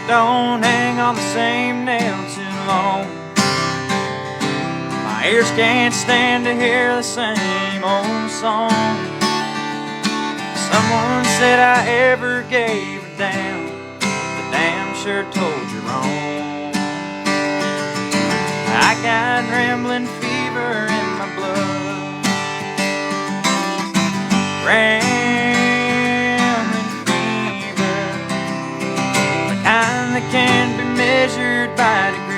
don't hang on the same nail too long. My ears can't stand to hear the same old song. Someone said I ever gave a damn, but damn sure told you wrong. I got rambling fever in my blood, rambling fever, the kind that can't be measured by degrees.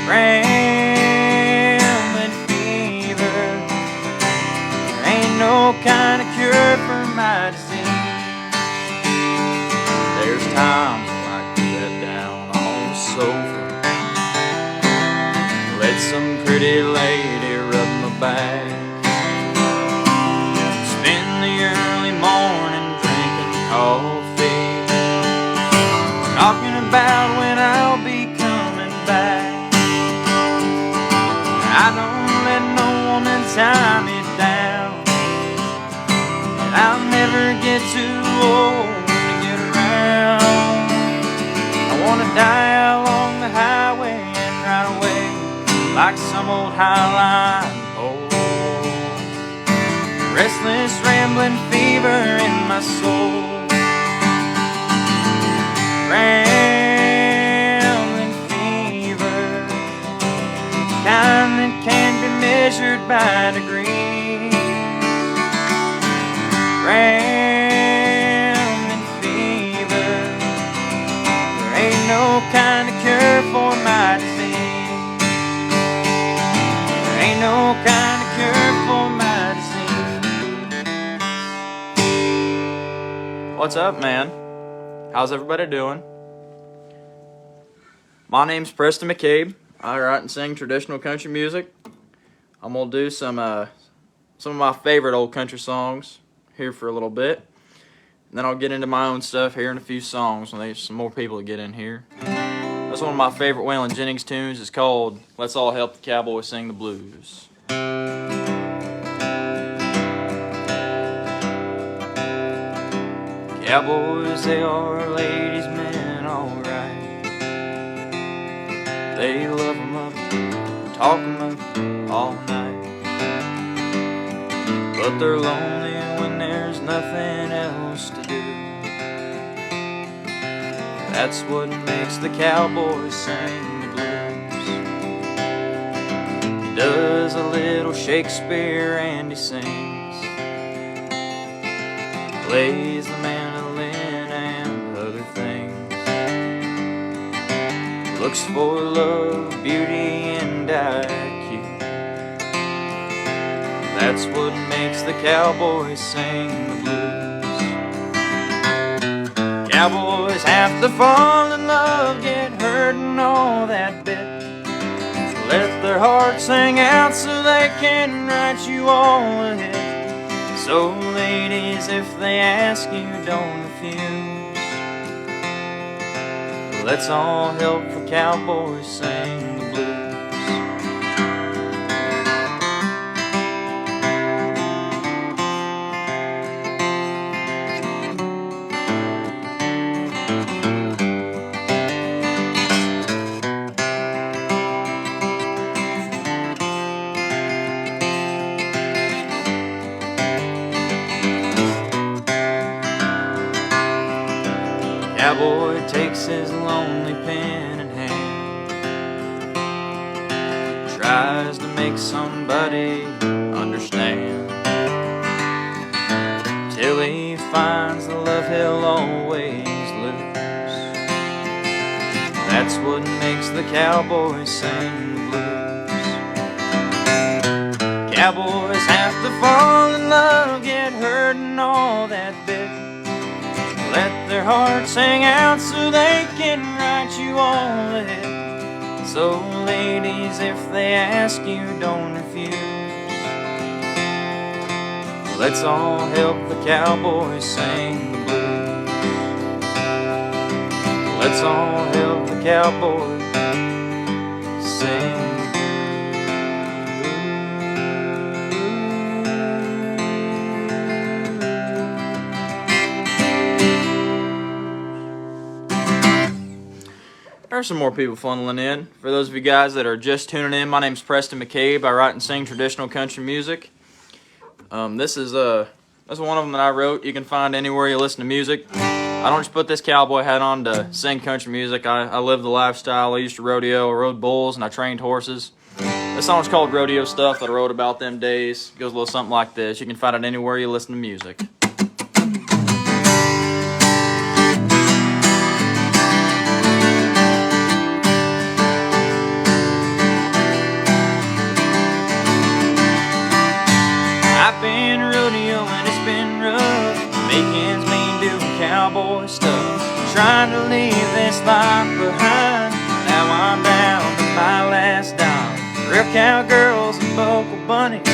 Rambling fever, there ain't no kind of cure for my disease. There's times I like to sit down on the sofa, let some pretty lady rub my back, spend the early morning drinking coffee, talking about when I'll be coming back. I don't let no woman tie me down, and I'll never get too old to get around. I wanna die along the highway and ride away like some old highline pole. Restless rambling fever in my soul. Rambling fever, kind that can't be measured by degrees. Rambling fever, there ain't no kind of cure for my disease. There ain't no kind of cure for my disease. What's up, man? How's everybody doing? My name's Preston McCabe. I write and sing traditional country music. I'm gonna do some of my favorite old country songs here for a little bit, and then I'll get into my own stuff here in a few songs when there's some more people to get in here. That's one of my favorite Waylon Jennings tunes. It's called "Let's All Help the Cowboy Sing the Blues." Cowboys, they are ladies' men, alright. They love 'em up, talk 'em up all night, but they're lonely when there's nothing else to do. That's what makes the cowboy sing the blues. He does a little Shakespeare and he sings, plays the mandolin and other things, looks for love, beauty, and IQ. That's what makes the cowboy sing the blues. Cowboys have to fall in love, get hurt and all that bit, let their hearts sing out so they can write you all a hit. So ladies, if they ask you, don't refuse. Let's all help the cowboy sing the blues. Cowboy takes his lonely pen in hand, tries to make somebody understand, till he finds the love he'll always lose. That's what makes the cowboy sing the blues. Cowboys have to fall in love, get hurt and all that bit, let their hearts sing out so they can write you all a hit. So ladies, if they ask you, don't refuse. Let's all help the cowboy sing the blues. Let's all help the cowboy sing the blues. There's some more people funneling in. For those of you guys that are just tuning in, my name's Preston McCabe. I write and sing traditional country music. This is one of them that I wrote. You can find anywhere you listen to music. I don't just put this cowboy hat on to sing country music. I live the lifestyle. I used to rodeo, I rode bulls, and I trained horses. This song's called Rodeo Stuff that I wrote about them days. It goes a little something like this. You can find it anywhere you listen to music. I've been rodeoing, it's been rough, making mean doing cowboy stuff, trying to leave this life behind. Now I'm down to my last dime. Real cowgirls and vocal bunnies,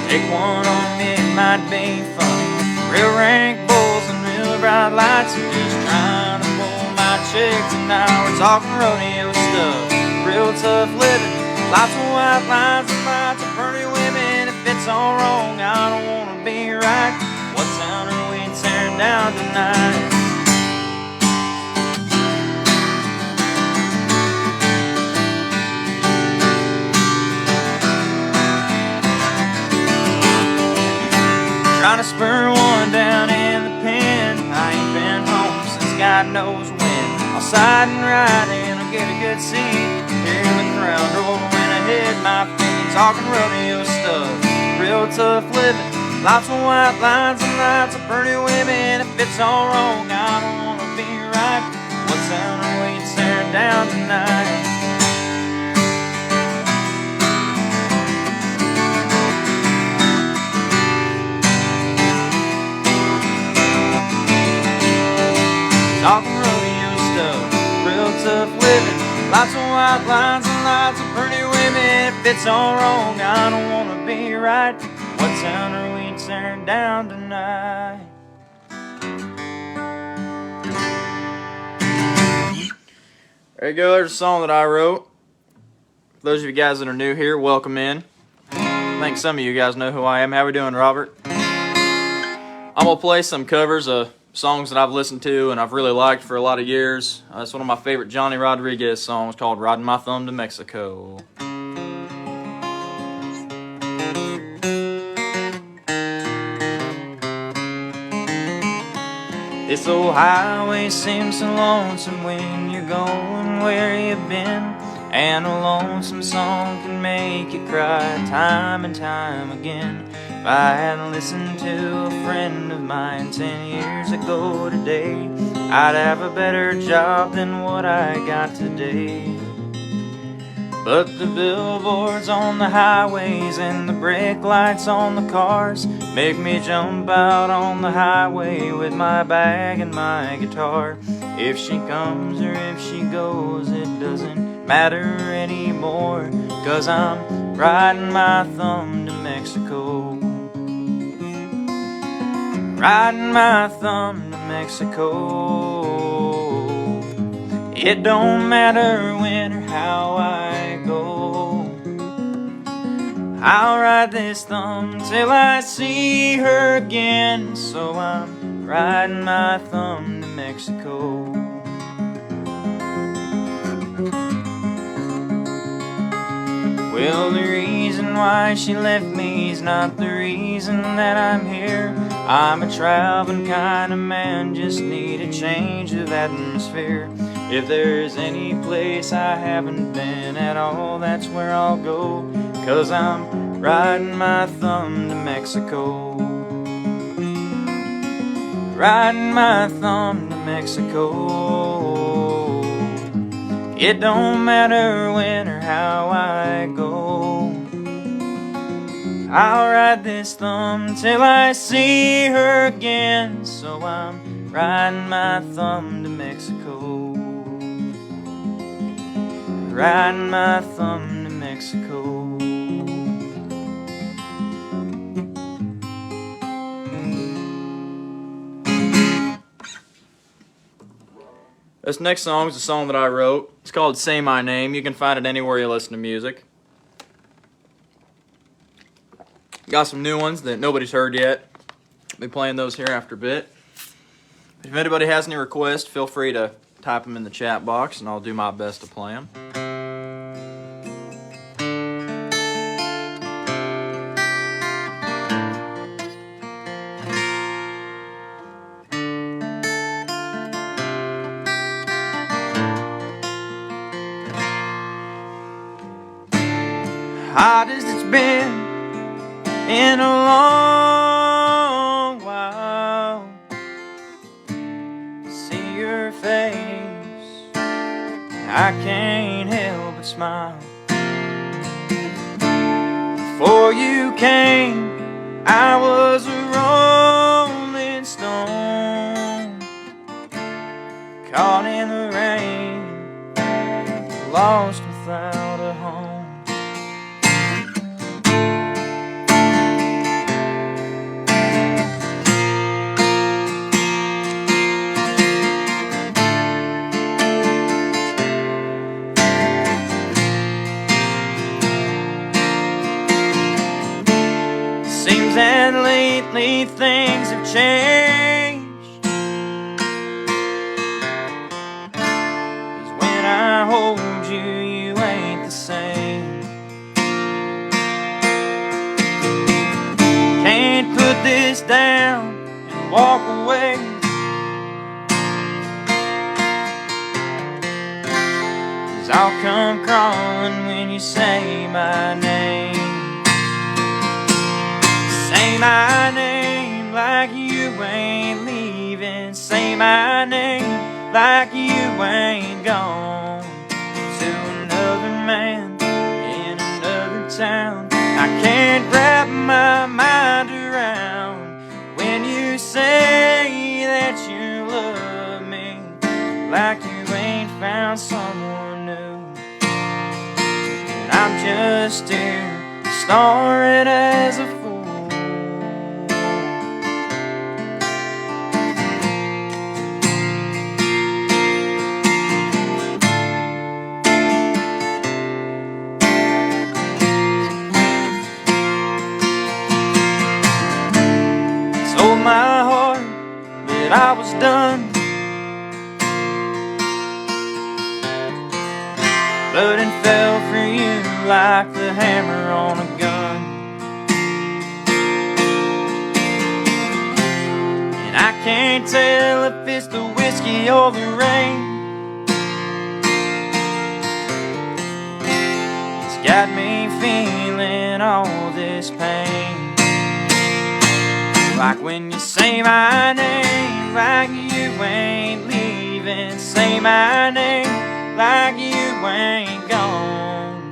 take one on me, it might be funny. Real rank bulls and real bright lights, I'm just trying to pull my chicks. And now we're talking rodeo stuff, real tough living, lots of white lines and lots of pretty women. If it's all wrong, I don't wanna be right. What town are we tearing down tonight? Trying to spur one down in the pen. I ain't been home since God knows when. I'll side and ride and I'll get a good seat. Hear the crowd roll when I hit my feet. Talking rodeo stuff, real tough living, lots of white lines and lots of pretty women. If it's all wrong, I don't wanna be right. What town are we tearing down tonight? Talking rodeo stuff, real tough living, lots of white lines and lots of pretty women. If it's all wrong, I don't wanna be right. What town are we tearing down tonight? There you go, there's a song that I wrote. For those of you guys that are new here, welcome in. I think some of you guys know who I am. How we doing, Robert? I'm gonna play some covers of songs that I've listened to and I've really liked for a lot of years. It's one of my favorite Johnny Rodriguez songs called Riding My Thumb to Mexico. This old highway seems so lonesome when you're going where you've been, and a lonesome song can make you cry time and time again. If I hadn't listened to a friend of mine 10 years ago today, I'd have a better job than what I got today. But the billboards on the highways and the brake lights on the cars make me jump out on the highway with my bag and my guitar. If she comes or if she goes, it doesn't matter anymore, 'cause I'm riding my thumb to Mexico. Riding my thumb to Mexico. It don't matter when or how I go, I'll ride this thumb till I see her again. So I'm riding my thumb to Mexico. Well, the reason why she left me is not the reason that I'm here. I'm a traveling kind of man, just need a change of atmosphere. If there's any place I haven't been at all, that's where I'll go, 'cause I'm riding my thumb to Mexico. Riding my thumb to Mexico. It don't matter when or how I go, I'll ride this thumb till I see her again. So I'm riding my thumb to Mexico. Riding my thumb to Mexico. This next song is a song that I wrote. It's called Say My Name. You can find it anywhere you listen to music. Got some new ones that nobody's heard yet. I'll be playing those here after a bit. If anybody has any requests, feel free to type them in the chat box, and I'll do my best to play them. Hot as it's been in a long while, see your face, I can't help but smile. Before you came, I was a rolling stone, caught in the rain, lost without a home. Seems that lately things have changed, 'cause when I hold you, you ain't the same. Can't put this down and walk away, 'cause I'll come crawling when you say my name. Say my name like you ain't leaving. Say my name like you ain't gone to another man in another town. I can't wrap my mind around when you say that you love me like you ain't found someone new. And I'm just here snoring as a fool. Told my heart that I was done, but it fell for you like the hammer on a gun. And I can't tell if it's the whiskey or the rain. It's got me feeling all this pain. Like when you say my name like you ain't leaving. Say my name like you ain't gone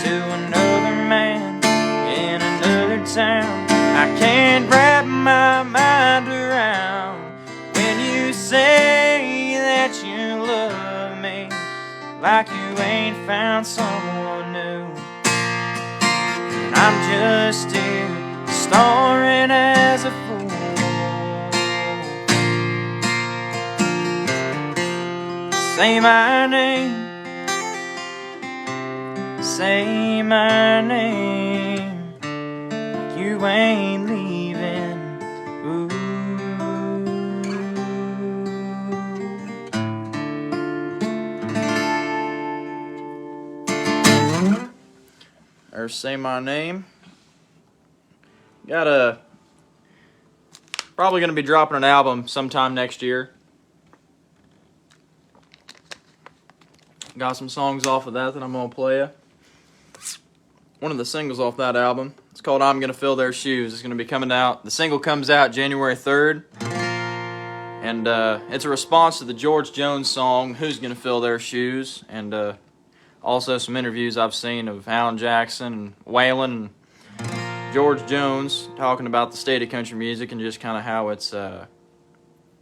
to another man in another town. I can't wrap my mind around when you say that you love me like you ain't found someone new. And I'm just here snoring as a fool. Say my name, say my name, like you ain't leaving. Ooh. Or say my name. Probably gonna be dropping an album sometime next year. Got some songs off of that I'm gonna play you. One of the singles off that album, it's called I'm Gonna Fill Their Shoes. It's gonna be coming out. The single comes out January 3rd. And it's a response to the George Jones song, Who's Gonna Fill Their Shoes? And also some interviews I've seen of Alan Jackson and Waylon and George Jones talking about the state of country music and just kind of how it's, how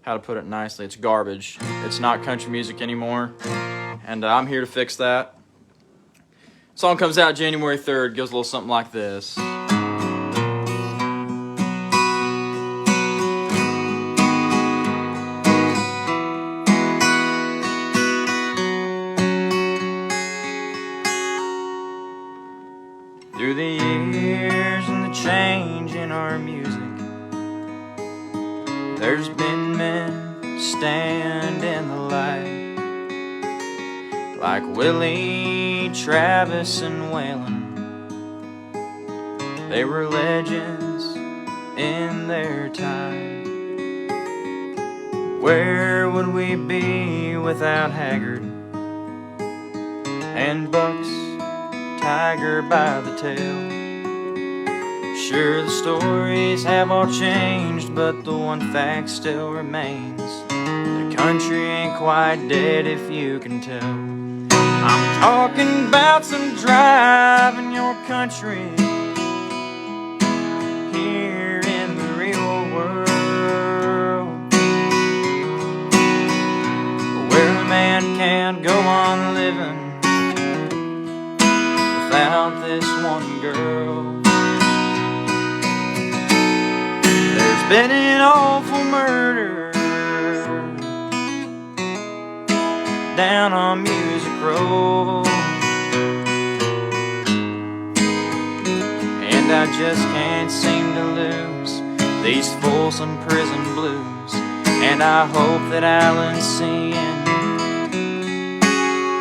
to put it nicely, it's garbage. It's not country music anymore. And I'm here to fix that. Song comes out January 3rd, goes a little something like this. Through the years and the change in our music, there's been men stand in the light like Willie, Travis, and Waylon. They were legends in their time. Where would we be without Haggard and Buck's Tiger by the tail? Sure, the stories have all changed, but the one fact still remains: the country ain't quite dead if you can tell. I'm talking about some drive in your country, here in the real world, where a man can't go on living without this one girl. There's been an awful murder down on Music Row, and I just can't seem to lose these Folsom prison blues. And I hope that Alan's seeing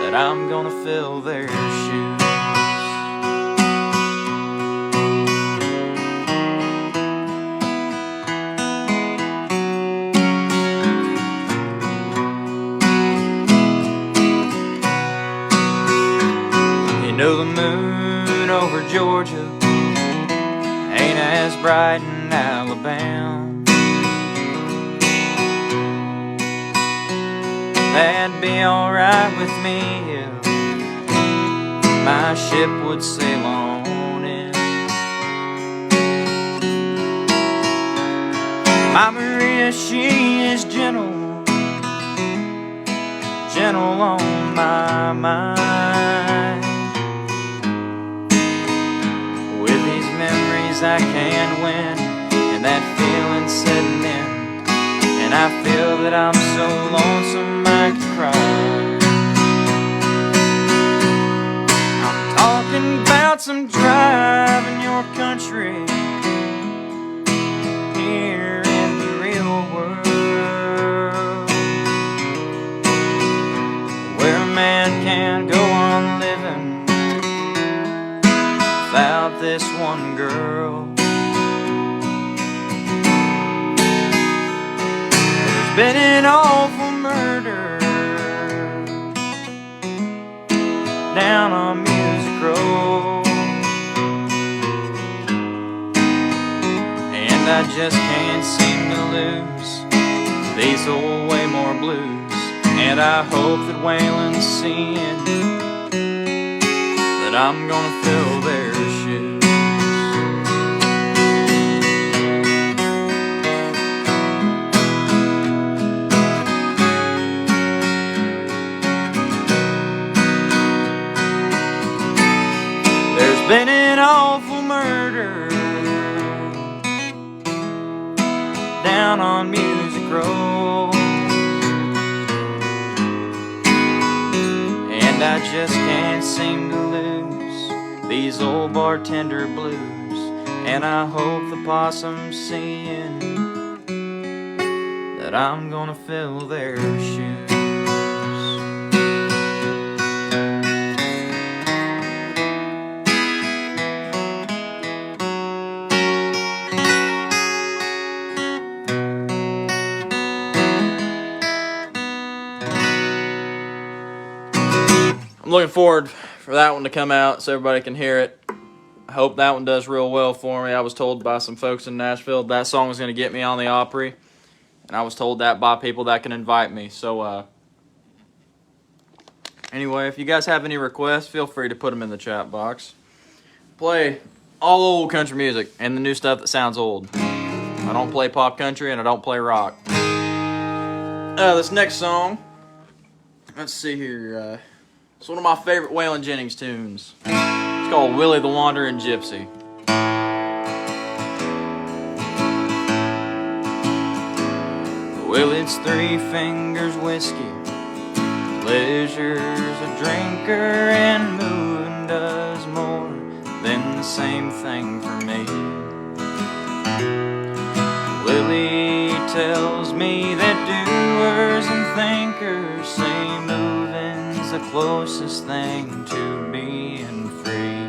that I'm gonna fill their shoes. You know, the moon over Georgia ain't as bright in Alabama. That'd be alright with me if my ship would sail on in. My Maria, she is gentle, gentle on my mind. With these memories I can't win, and that feeling setting in, and I feel that I'm so lonesome I could cry. I'm talking about some drive in your country, here in the real world, where a man can't go on living without this one girl. There's been an awful murder down on Music Row, and I just can't seem to lose these old Waymore blues. And I hope that Waylon's seeing that I'm gonna fill their shoes. There's been an awful murder down on Music Row, and I just can't seem to lose these old bartender blues. And I hope the possum's seeing that I'm gonna fill their shoes. I'm looking forward for that one to come out so everybody can hear it. I hope that one does real well for me. I was told by some folks in Nashville that song was going to get me on the Opry, and I was told that by people that can invite me. So anyway, if you guys have any requests, feel free to put them in the chat box. Play all old country music and the new stuff that sounds old. I don't play pop country and I don't play rock. This next song, let's see here. It's one of my favorite Waylon Jennings tunes. It's called Willie the Wandering Gypsy. Well, it's 3 fingers whiskey, pleasure's a drinker, and moving does more than the same thing for me. Willie tells me that doers and thinkers say moving's the the closest thing to being free.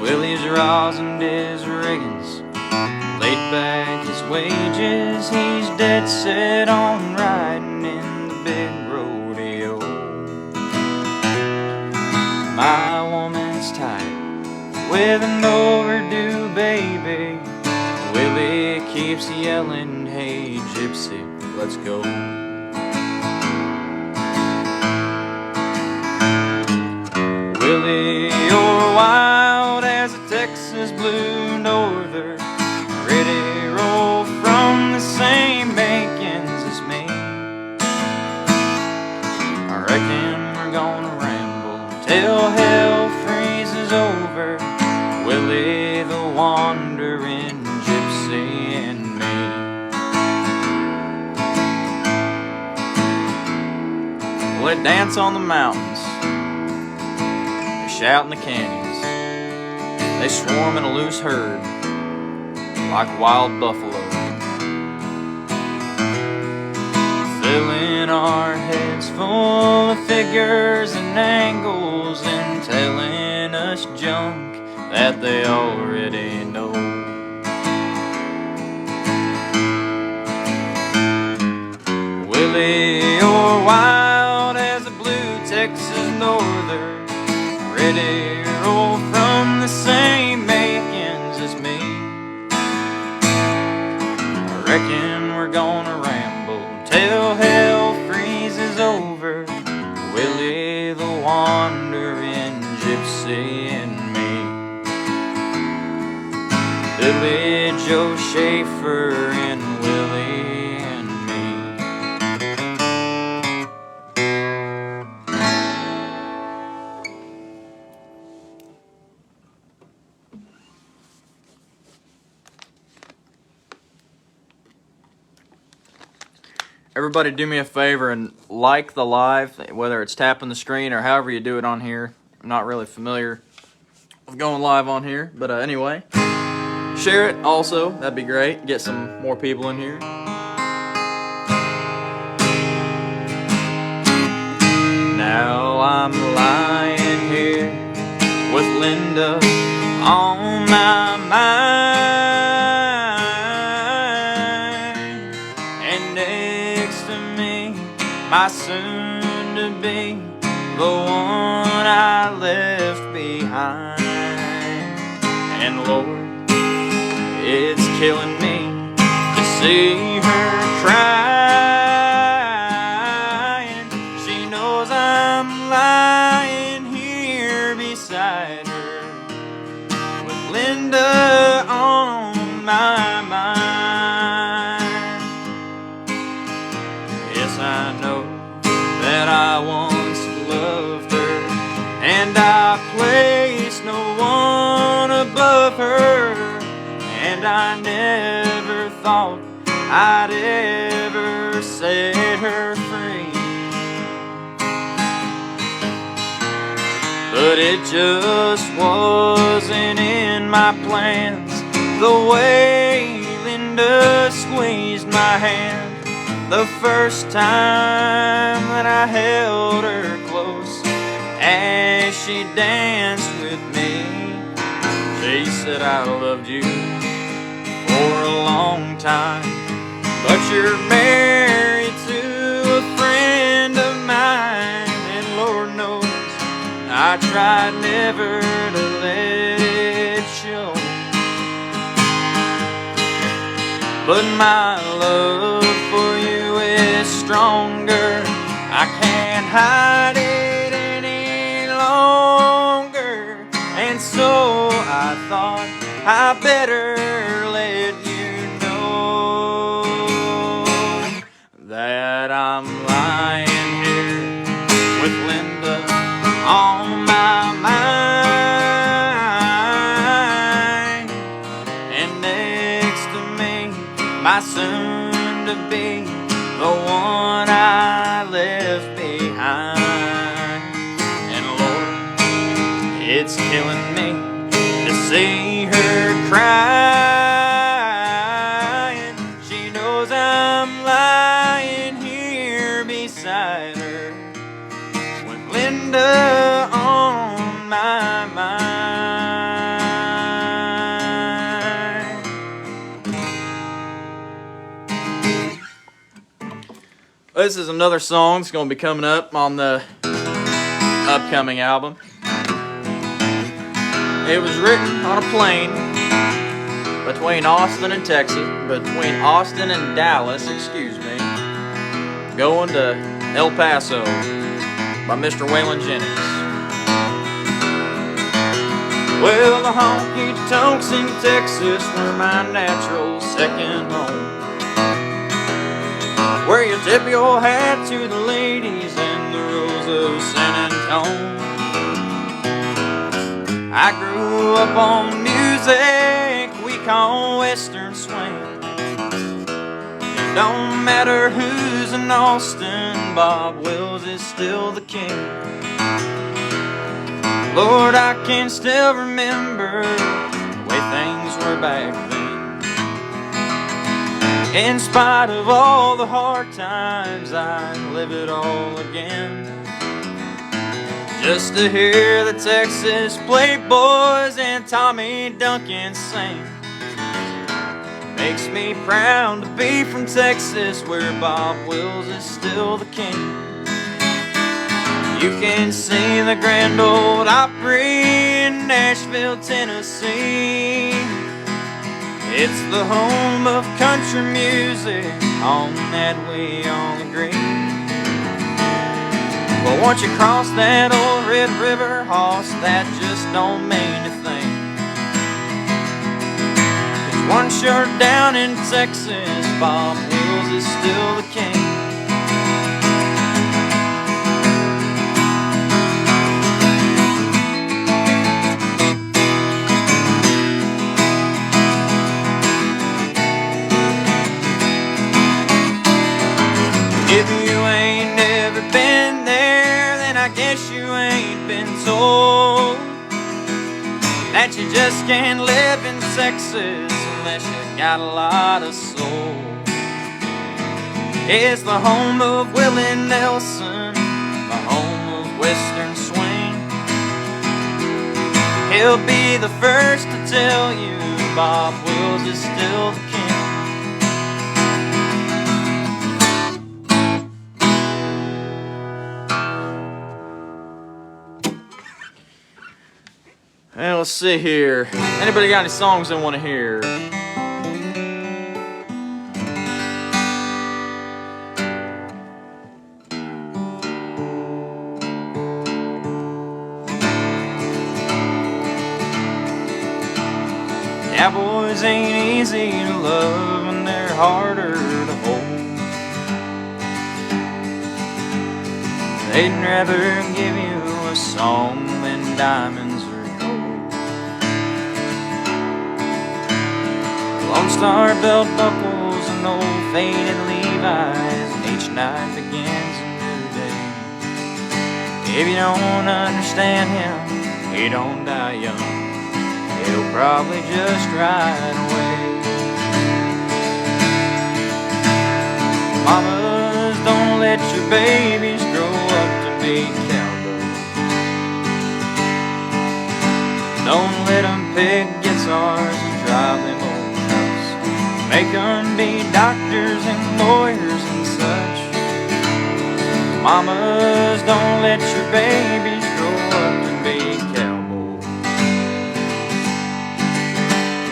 Willie's rosined his riggins, laid back his wages. He's dead set on riding in the big rodeo. My woman's tight with an overdue baby. Willie keeps yelling, hey gypsy, let's go. Willie, you're wild as a Texas blue norther, ready to roll from the same makings as me. I reckon we're gonna ramble till hell freezes over, Willie the wandering gypsy and me. Well, they dance on the mountains, they shout in the canyons, they swarm in a loose herd like wild buffalo, filling our heads full of figures and angles and telling us junk that they already know. Willie, you're wild as a blue Texas norther, ready to roll from the same makings as me. I reckon we're gonna ramble till hell freezes over, Willie the wandering gypsy and me. Billy Joe Schaefer and Willie and me. Everybody do me a favor and like the live, whether it's tapping the screen or however you do it on here. I'm not really familiar with going live on here, but anyway. Share it also, that'd be great. Get some more people in here. Now I'm lying here with Linda on my mind, and next to me, my soon-to-be, the one I left behind. And Lord, it's killing me to see her crying. She knows I'm lying here beside her with Linda on my mind. Yes, I know that I once loved her, and I placed no one above her. And I never thought I'd ever set her free, but it just wasn't in my plans, the way Linda squeezed my hand the first time that I held her close as she danced with me. She said, I loved you for a long time, but you're married to a friend of mine. And Lord knows I tried never to let it show, but my love for you is stronger. I can't hide it any longer, and so I thought I better let you know that I'm lying here with Linda on my mind, and next to me, my soon-to-be, the one I left behind. And Lord, it's killing me to see her crying. She knows I'm lying This is another song that's going to be coming up on the upcoming album. It was written on a plane between Austin and Dallas, going to El Paso by Mr. Waylon Jennings. Well, the honky-tonks in Texas were my natural second home, where you tip your hat to the ladies and the rules of San Antone. I grew up on music we call Western swing. It don't matter who's in Austin, Bob Wills is still the king. Lord, I can still remember the way things were back then. In spite of all the hard times, I'd live it all again. Just to hear the Texas Playboys and Tommy Duncan sing makes me proud to be from Texas, where Bob Wills is still the king. You can see the Grand Ole Opry in Nashville, Tennessee. It's the home of country music, on that we all agree. But once you cross that old Red River, hoss, that just don't mean a thing. 'Cause once you're down in Texas, Bob Wills is still the king. If you ain't never been there, then I guess you ain't been told that you just can't live in Texas unless you got a lot of soul. It's the home of Willie Nelson, the home of Western swing. He'll be the first to tell you Bob Wills is still the king. Well, let's see here. Anybody got any songs they want to hear? Cowboys ain't easy to love and they're harder to hold. They'd rather give you a song than diamonds or gold. Lone Star belt buckles and old faded Levi's, and each night begins a new day. If you don't understand him, he don't die young. He'll probably just ride away. Mamas, don't let your babies grow up to be cowboys. Don't let them pick guitars and drive them old trucks. Make them be doctors and lawyers and such. Mamas, don't let your babies grow up to be cowboys.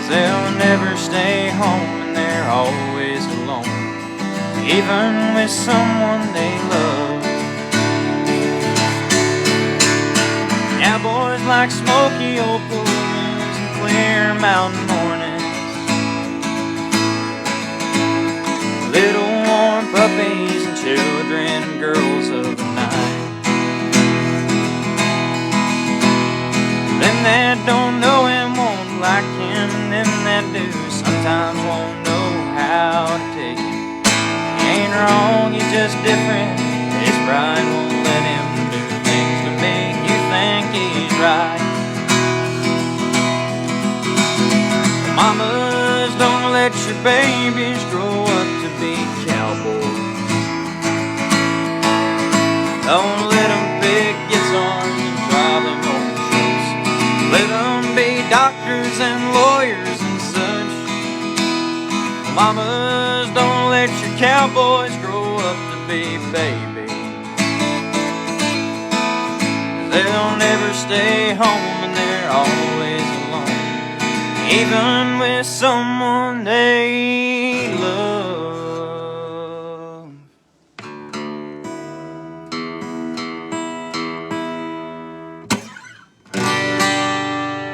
They'll never stay home and they're always alone, even with someone they love. Cowboys like smoky old Pullmans and clear mountain mornings, little warm puppies and children and girls of the night. Them that don't know him won't like him, and them that do sometimes won't know how to take him. He ain't wrong, he's just different. His pride won't let him do things to make you think he's right. Mamas, don't let your babies grow up to be cowboys. Don't let them pick guitars and drive them old trucks. Let them be doctors and lawyers and such. Mamas, don't let your cowboys grow up to be, baby. They'll never stay home and they're always alone, even with someone they love.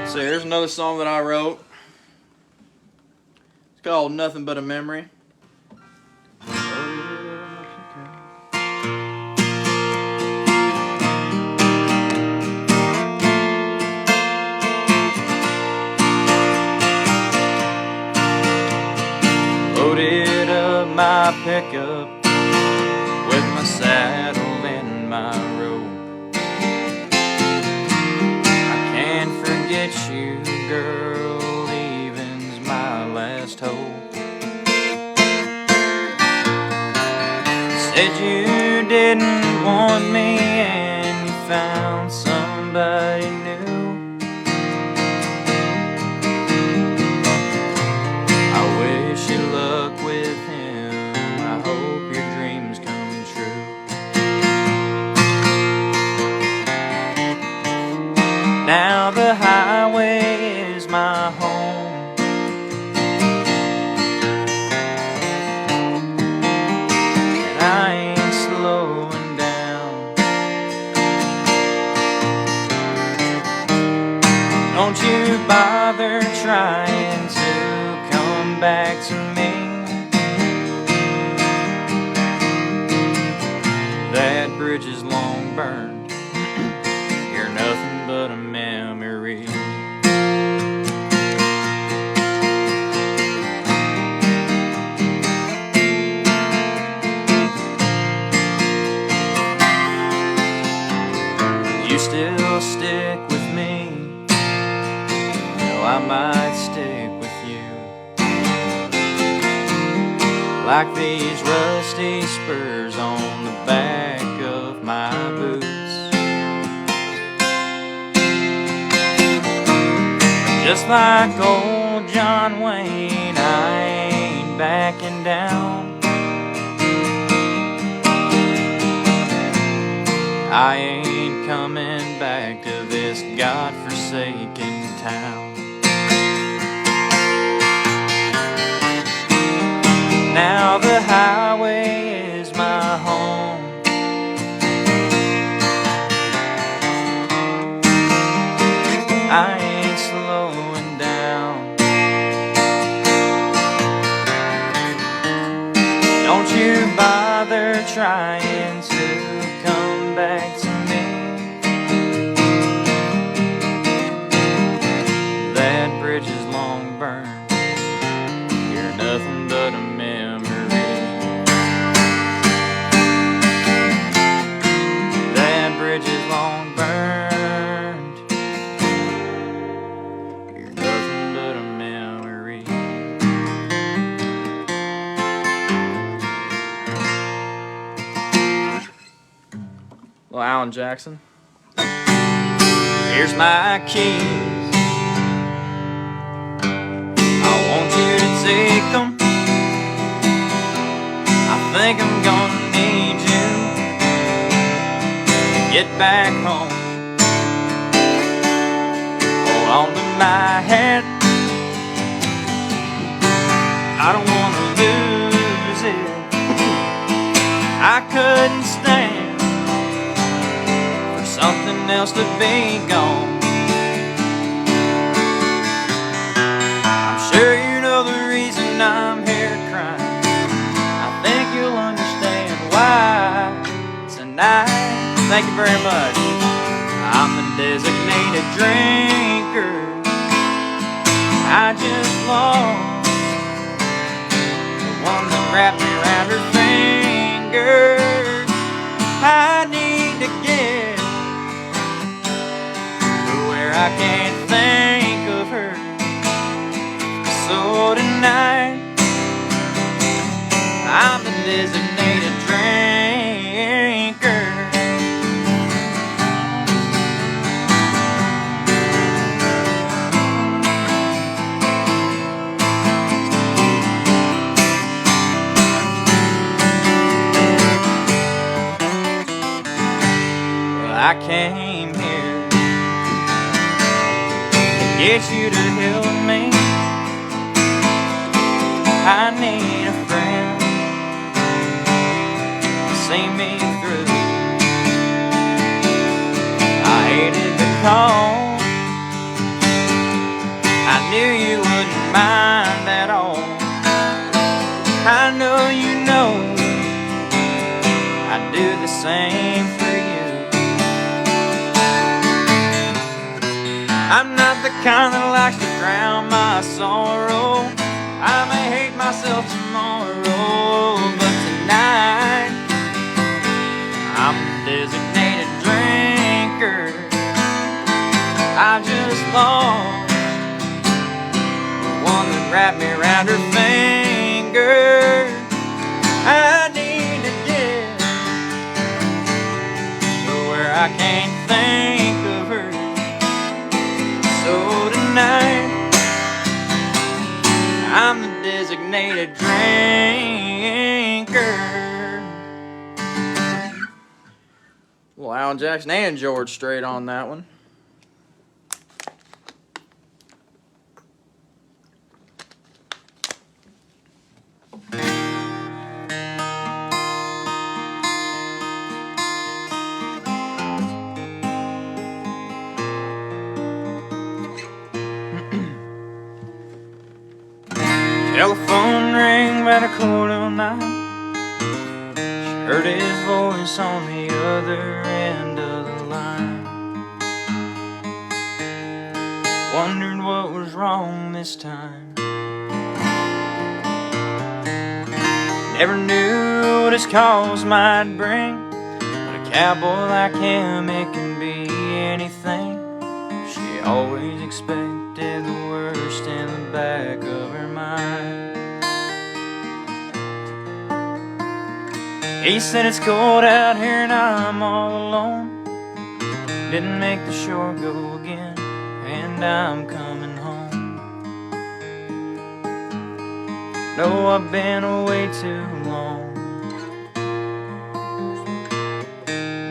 So here's another song that I wrote. It's called Nothing But a Memory. Loaded up my pickup with my saddle and my rope. I can't forget you, girl, even's my last hope. Said you didn't want me and you found somebody new. I wish you luck with him, I hope your dreams come true. Now the highway is my home, and I ain't slowing down. Don't you bother trying to come back to me. That bridge is long burned, you're nothing but a memory. You still stick with me, I might stick with you. Like these rusty spurs on the back of my boots. Just like old John Wayne, I ain't backing down. I ain't coming back to this godforsaken town. Now the highway is my home, I ain't slowing down. Don't you bother trying to come back to me. That bridge is long burned, you're nothing but a memory. That bridge is long burned, you're nothing but a memory. Well, Alan Jackson. Here's my keys, I want you to take them. I think I'm gonna need you to get back home. Hold on to my hand, I don't wanna lose it. I couldn't stand for something else to be gone. Sure, you know the reason I'm here crying. I think you'll understand why tonight. Thank you very much. I'm the designated drinker, I just lost the one that wrapped me around her finger. I need to get to where I can't think of her. So tonight, I'm the designated drinker. I came here to get you to help me. I need a friend to see me through. I hated the call, I knew you wouldn't mind at all. I know you know I'd do the same for you. I'm not the kind that likes to drown my sorrow. I may hate myself tomorrow, but tonight I'm a designated drinker. I just lost the one that wrapped me around her finger. I need to get to where I can't think of her. So tonight I'm the designated drinker. Well, Alan Jackson and George Strait on that one. Telephone rang about 1:45. She heard his voice on the other end of the line. Wondered what was wrong this time. Never knew what his calls might bring, but a cowboy like him, it can be anything. She always expected the worst in the back of her mind. He said it's cold out here and I'm all alone. Didn't make the shore go again, and I'm coming home. No, I've been away too long.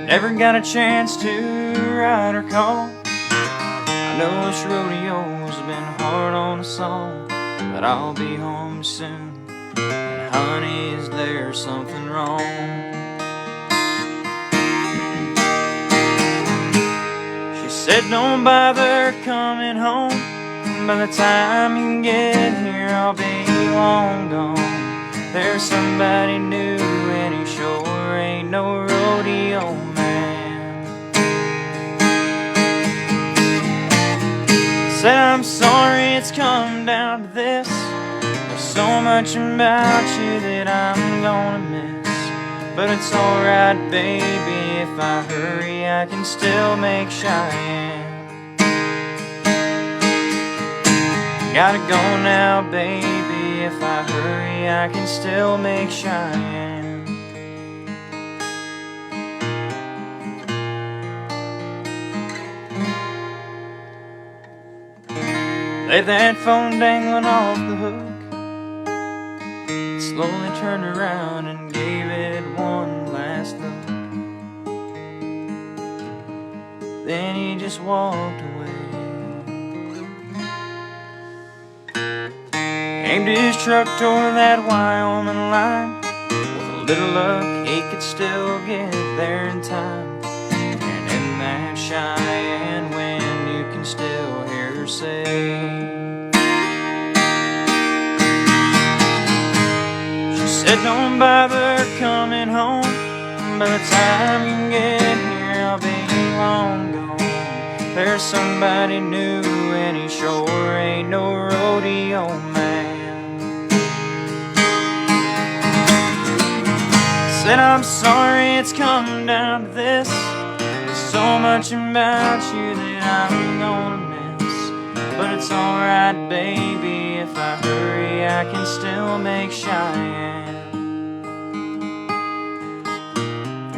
Never got a chance to write or call. I know this rodeo's been hard on us all, but I'll be home soon. And honey, is there something wrong? She said don't bother coming home. By the time you get here I'll be long gone. There's somebody new and he sure ain't no rodeo man. Said I'm sorry it's come down to this. There's so much about you that I'm gonna miss, but it's alright baby, if I hurry I can still make Cheyenne. Gotta go now baby, if I hurry I can still make Cheyenne. Laid that phone dangling off the hook, slowly turned around and gave it one last look. Then he just walked away. Came to his truck toward that Wyoming line. With a little luck he could still get there in time. And in that Cheyenne wind you can still hear her say, said don't bother coming home. By the time you get here I'll be long gone. There's somebody new and he sure ain't no rodeo man. Said I'm sorry it's come down to this. There's so much about you that I'm gonna miss, but it's alright baby, if I hurry I can still make Cheyenne.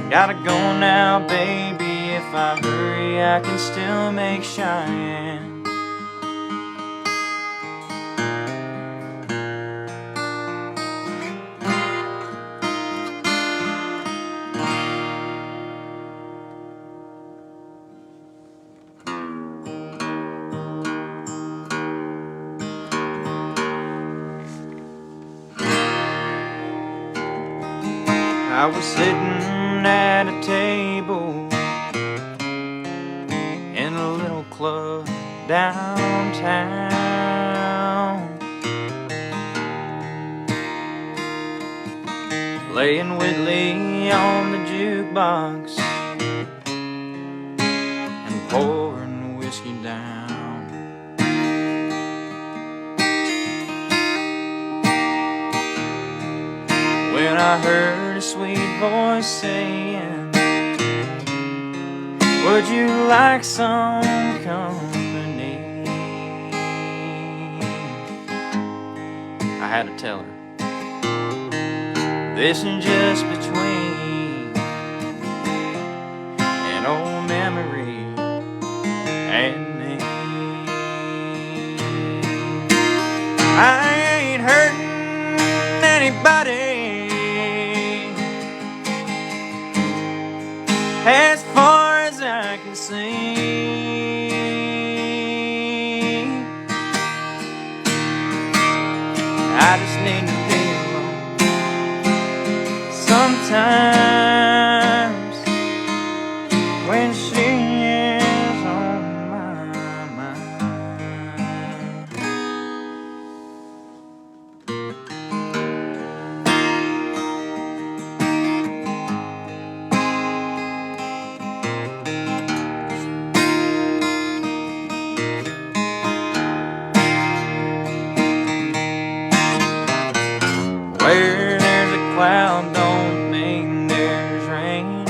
Gotta go now baby, if I hurry I can still make Cheyenne. I was sitting at a table in a little club downtown, playing Whitley on the jukebox and pouring whiskey down. When I heard a sweet voice saying, would you like some company? I had to tell her, this is just between an old memory and me. I ain't hurting anybody as far as I can see. I just need to be alone sometimes when she is on my mind. Where there's a cloud don't mean there's rain.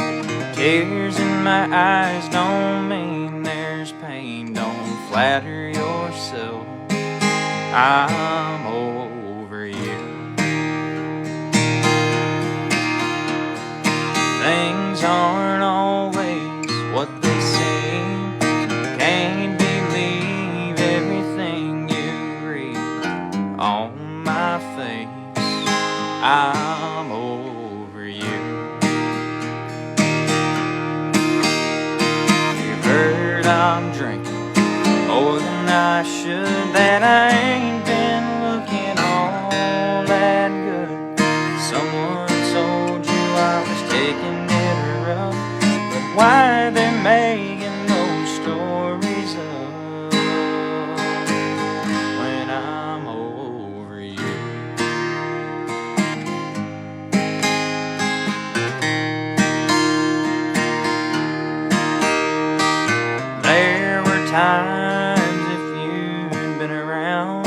Tears in my eyes don't mean there's pain. Don't flatter yourself, I'm over you. Things aren't always what they seem. Can't believe everything you read on my face. I'm over you. You heard I'm drinking more than I should, that I ain't been looking all that good. Someone told you I was taking it rough, but why they're making those stories up when I'm over you? There were times if you'd been around,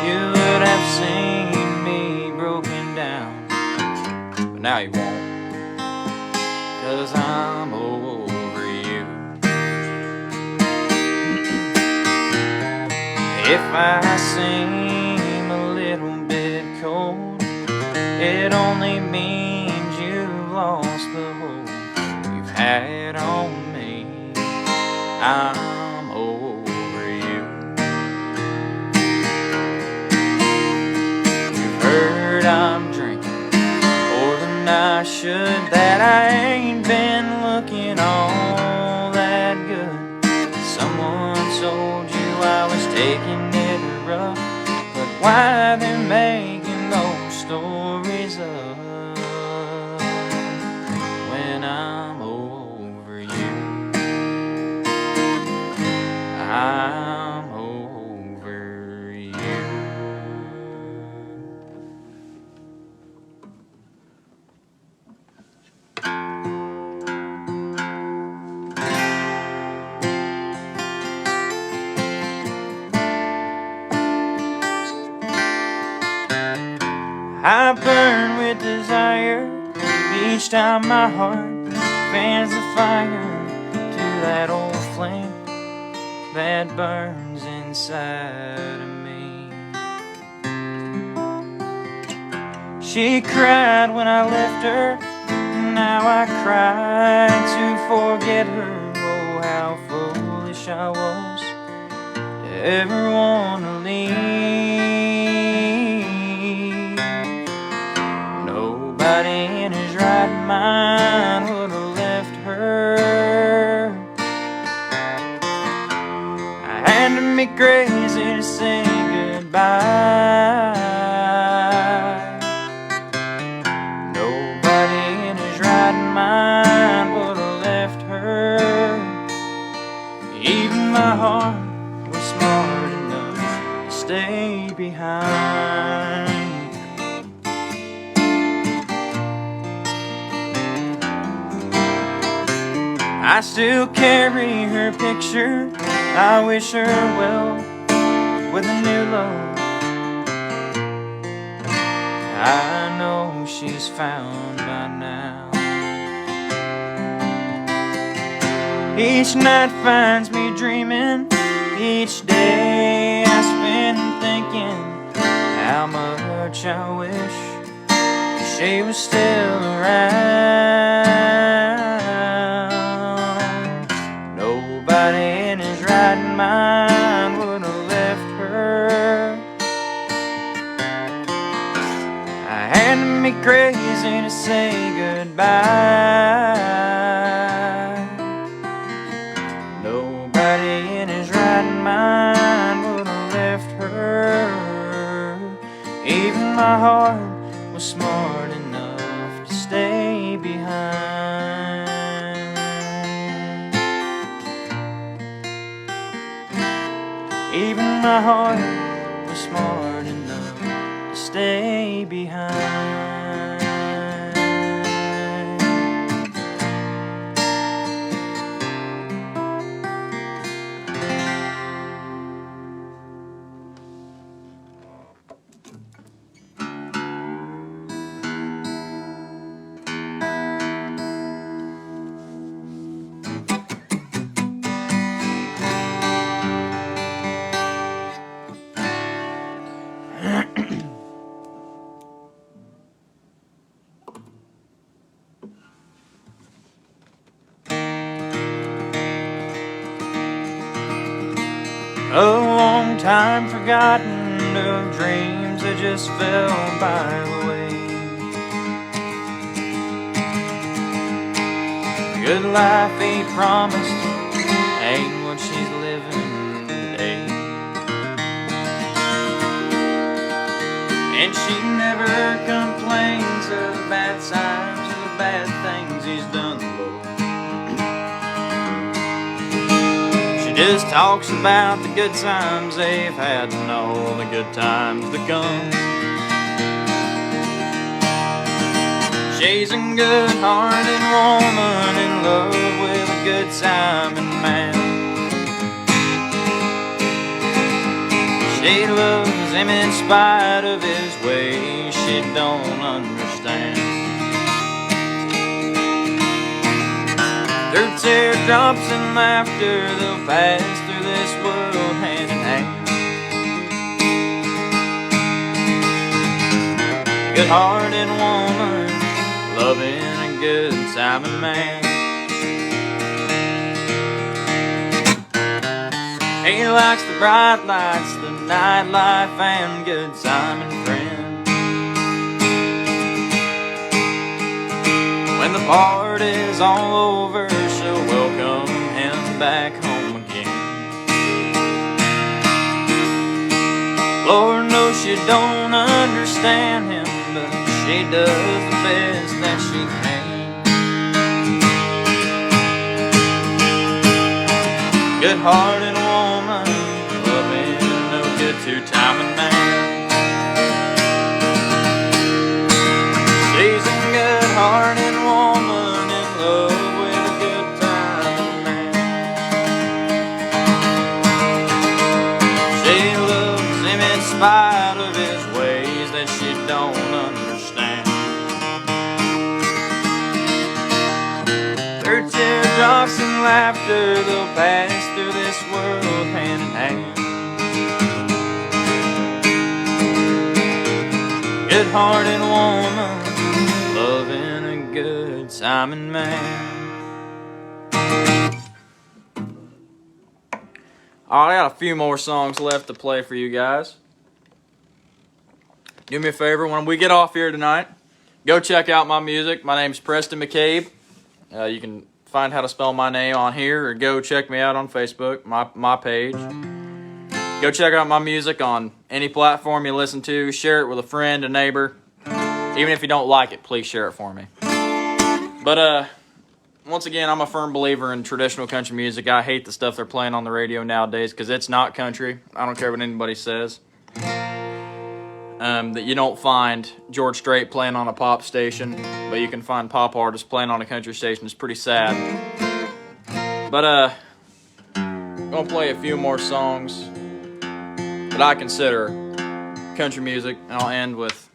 you would have seen me broken down. But now you won't, 'cause I'm over you. If I seem a little bit cold, it only means you've lost the hold you've had on me. I'm over you. You've heard I'm drinking more than I should, that I ain't been looking all that good. Someone told you I was taking it rough, but why they're making those stories up when I'm over you? I'm over you. I burn with desire each time my heart fans the fire to that old flame that burns inside of me. She cried when I left her, now I cry to forget her. Oh, how foolish I was to ever want to leave. Nobody in his right mind would have left her. I had to be crazy to say goodbye. Nobody I still carry her picture. I wish her well with a new love. I know she's found by now. Each night finds me dreaming. Each day I spend thinking how much I wish she was still around. Nobody in his right mind would have left her. I had to be crazy to say goodbye. Nobody in his right mind would have left her. Even my heart was smart enough to stay behind. Even my heart was smart enough to stay behind. A long time forgotten of dreams that just fell by the way. The good life he promised ain't what she's living today. And she never complains of the bad times or the bad things he's done. Just talks about the good times they've had and all the good times to come. She's a good-hearted woman in love with a good-timing man. She loves him in spite of his ways she don't understand. Through teardrops and laughter, they'll pass through this world hand in hand. Good-hearted woman, loving a good-timing man. He likes the bright lights, the nightlife, and good-timing friends. When the party's all over, she'll welcome him back home again. Lord knows she don't understand him, but she does the best that she can. Good-hearted woman, loving no good two-timing man. She's a good-hearted woman in love with a good-timing man. She loves him in spite of his ways that she don't understand. Through teardrops and laughter, they'll pass through this world hand in hand. Good-hearted woman, loving a good-timing man. Alright, I got a few more songs left to play for you guys. Do me a favor, when we get off here tonight, go check out my music. My name's Preston McCabe. You can find how to spell my name on here, or go check me out on Facebook, my page. Go check out my music on any platform you listen to. Share it with a friend, a neighbor. Even if you don't like it, please share it for me. But once again, I'm a firm believer in traditional country music. I hate the stuff they're playing on the radio nowadays because it's not country. I don't care what anybody says. That you don't find George Strait playing on a pop station, but you can find pop artists playing on a country station. It's pretty sad. But I'm gonna play a few more songs that I consider country music, and I'll end with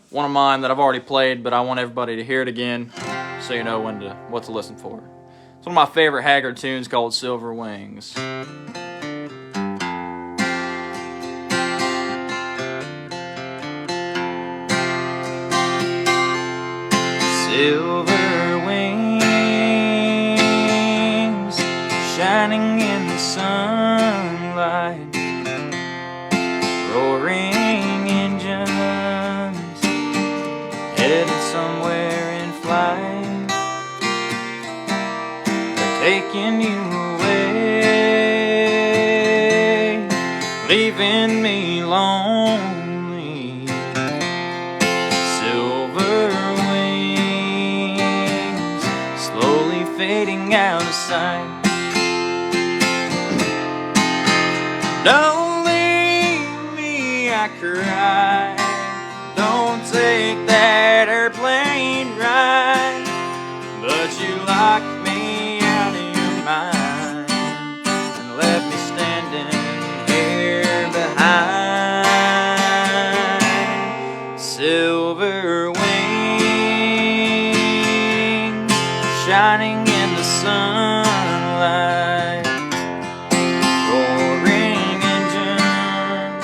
one of mine that I've already played, but I want everybody to hear it again so you know what to listen for. It's one of my favorite Haggard tunes called Silver Wings. Silver wings shining in the sunlight, roaring engines headed somewhere in flight. They're taking you away, leaving me lonely. Silver wings slowly fading out of sight. Don't leave me, I cry. Don't take that airplane ride. But you locked me out of your mind and left me standing here behind. Silver wings shining in the sunlight, roaring engines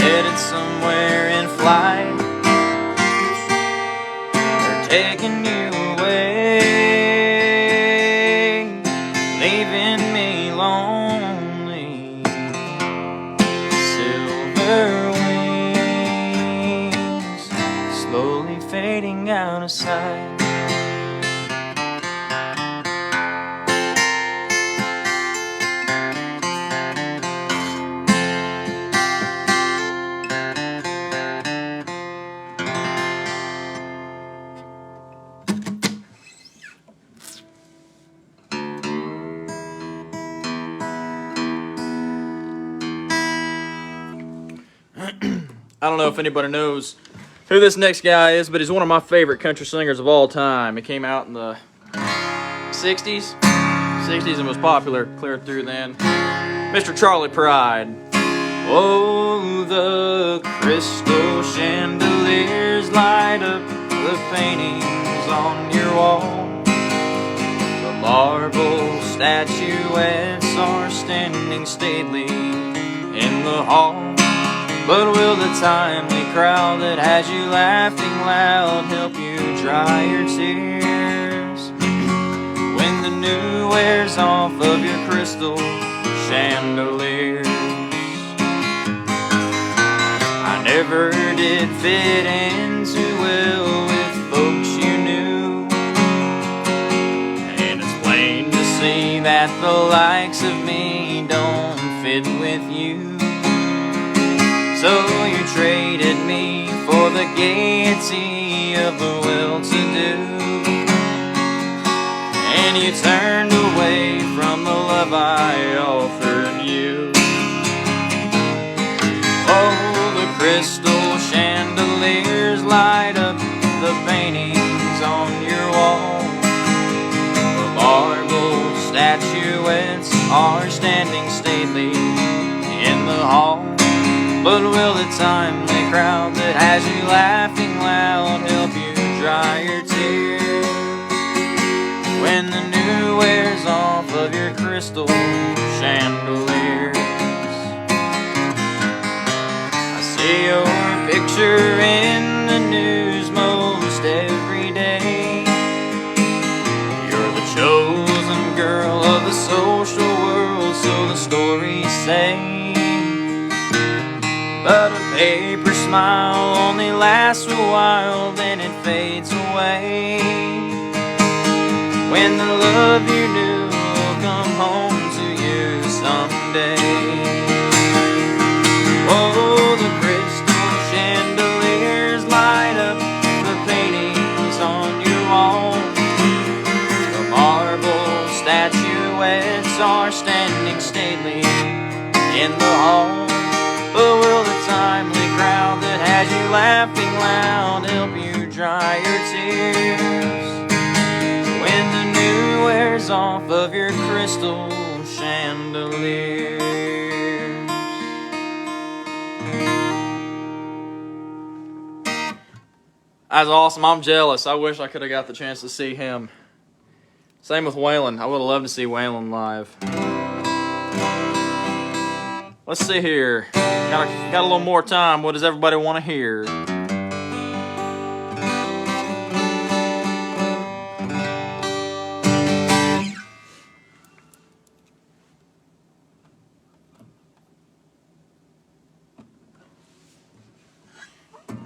headed somewhere in flight. They're taking you away, leaving me lonely. Silver wings slowly fading out of sight. I don't know if anybody knows who this next guy is, but he's one of my favorite country singers of all time. He came out in the 60s and was popular clear through then. Mr. Charlie Pride. Oh, the crystal chandeliers light up the paintings on your wall. The marble statuettes are standing stately in the hall. But will the timely crowd that has you laughing loud help you dry your tears when the new wears off of your crystal chandeliers? I never did fit in too well with folks you knew, and it's plain to see that the likes of me don't fit with you. So you traded me for the gaiety of the well-to-do, and you turned away from the love I offered you. Oh, the crystal chandeliers light up the paintings on your wall. The marble statuettes are standing stately in the hall. But will the timely crowd that has you laughing loud help you dry your tears when the new wears off of your crystal chandeliers? I see your picture in the news most every day. You're the chosen girl of the social world, so the stories say. But a paper smile only lasts a while, then it fades away. When the love you knew will come home to you someday. Oh, the crystal chandeliers light up the paintings on your wall. The marble statuettes are standing stately in the hall. But will the timely crowd that has you laughing loud help you dry your tears when the new wears off of your crystal chandeliers. That's awesome. I'm jealous. I wish I could have got the chance to see him. Same with Waylon. I would have loved to see Waylon live. Let's see here. Got a little more time. What does everybody want to hear?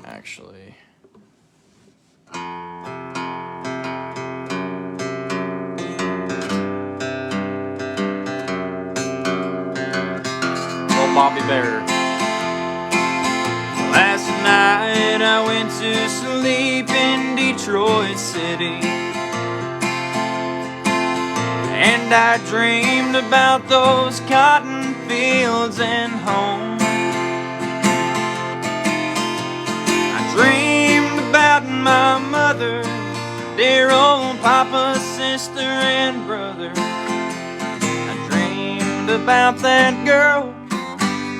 Actually, old Bobby Bear. Last night I went to sleep in Detroit City, and I dreamed about those cotton fields and home. Dreamed about my mother, dear old papa, sister, and brother. I dreamed about that girl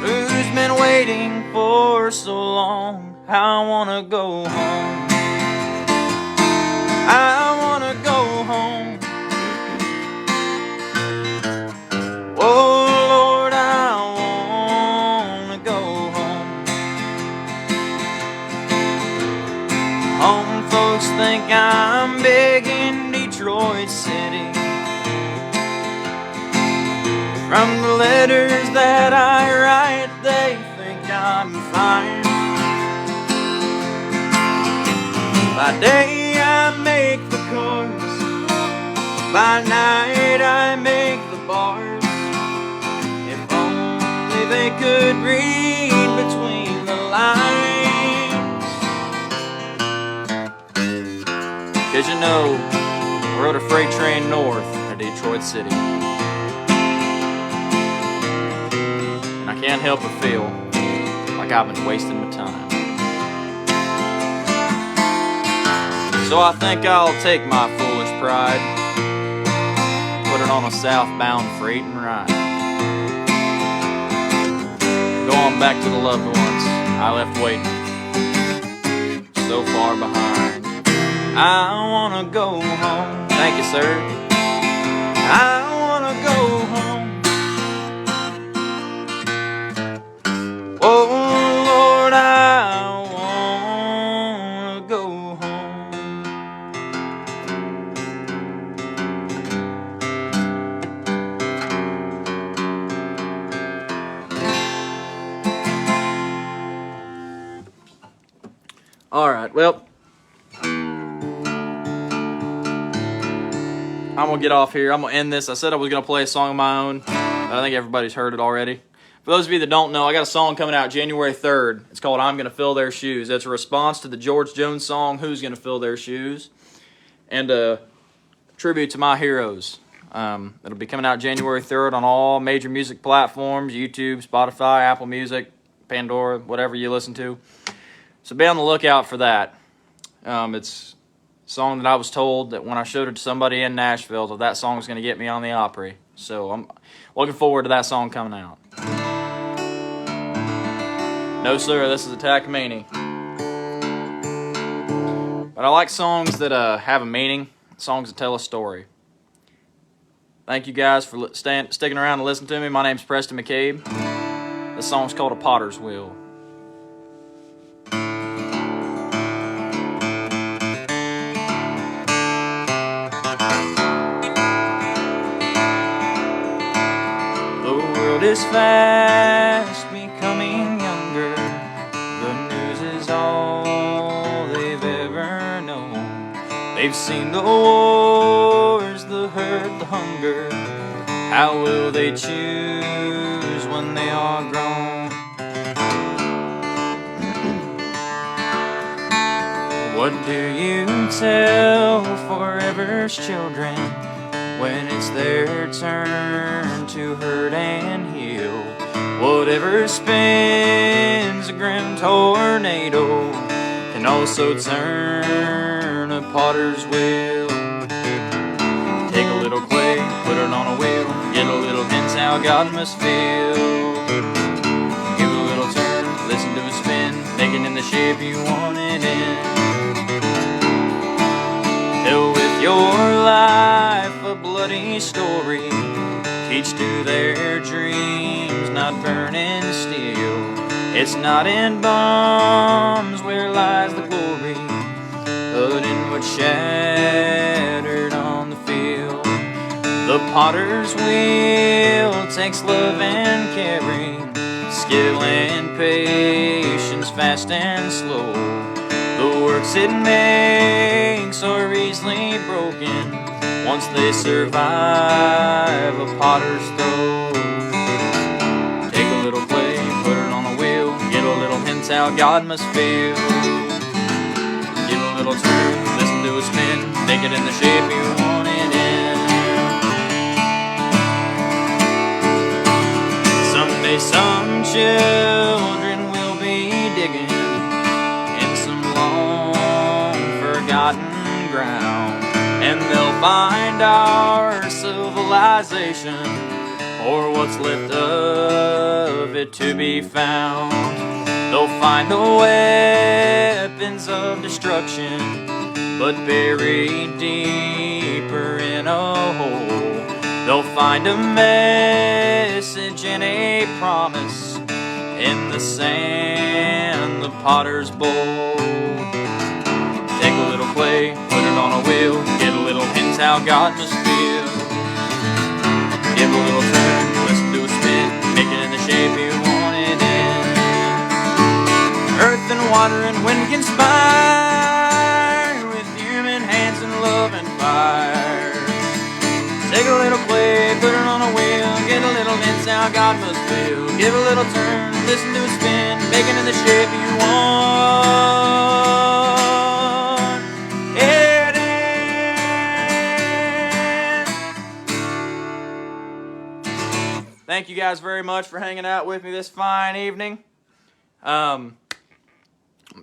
who's been waiting for so long. I wanna go home. I wanna go home. Oh Lord, I wanna go home. Home folks think I'm big in Detroit City. From the letters that I write, they think I'm fine. By day I make the chorus, by night I make the bars. If only they could read between the lines. 'Cause you know, I rode a freight train north to Detroit City, and I can't help but feel like I've been wasting my time. So I think I'll take my foolish pride, put it on a southbound freight and ride. Going back to the loved ones I left waiting so far behind. I wanna go home. Thank you, sir. I wanna go home. Oh Lord, I wanna go home. All right, well, I'm gonna get off here. I'm gonna end this. I said I was gonna play a song of my own, but I think everybody's heard it already. For those of you that don't know, I got a song coming out January 3rd. It's called I'm Gonna Fill Their Shoes. It's a response to the George Jones song, Who's Gonna Fill Their Shoes? And a tribute to my heroes. It'll be coming out January 3rd on all major music platforms, YouTube, Spotify, Apple Music, Pandora, whatever you listen to. So be on the lookout for that. It's a song that I was told that when I showed it to somebody in Nashville, that song was going to get me on the Opry. So I'm looking forward to that song coming out. No, sir, this is a Takamine. But I like songs that have a meaning, songs that tell a story. Thank you guys for sticking around and listening to me. My name's Preston McCabe. This song's called A Potter's Wheel. Is fast becoming younger. The news is all they've ever known. They've seen the wars, the hurt, the hunger. How will they choose when they are grown? What do you tell forever's children when it's their turn to hurt and heal? Whatever spins a grim tornado can also turn a potter's wheel. Take a little how God must feel. Give a little turn, listen to it spin, make it in the shape you want it in. Fill with your life a bloody story, teach to their dreams, not burning steel. It's not in bombs where lies the glory, but in what's shattered on the field. The potter's wheel takes love and caring, skill and patience, fast and slow. The works it makes are easily broken once they survive a potter's throw. Take a little clay, put it on a wheel, get a little hint how God must feel. Give a little turn, listen to it spin, make it in the shape you want it in. Someday some children will be digging in some long forgotten ground, and they'll find our civilization, or what's left of it to be found. They'll find the weapons of destruction, but buried deeper in a hole. They'll find a message and a promise in the sand, the potter's bowl. Take a little clay, put it on a wheel, get a little hint how God must feel. Give a little turn, listen to a spin, make it in the shape you want it in. Earth and water and wind conspire with human hands and love and fire. Take a little clay, put it on a wheel, get a little hint how God must feel. Give a little turn, listen to a spin, make it in the shape you want it in. Thank you guys very much for hanging out with me this fine evening.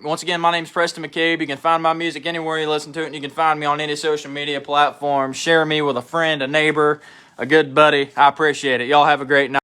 Once again, my name's Preston McCabe. You can find my music anywhere you listen to it, and you can find me on any social media platform. Share me with a friend, a neighbor, a good buddy. I appreciate it. Y'all have a great night.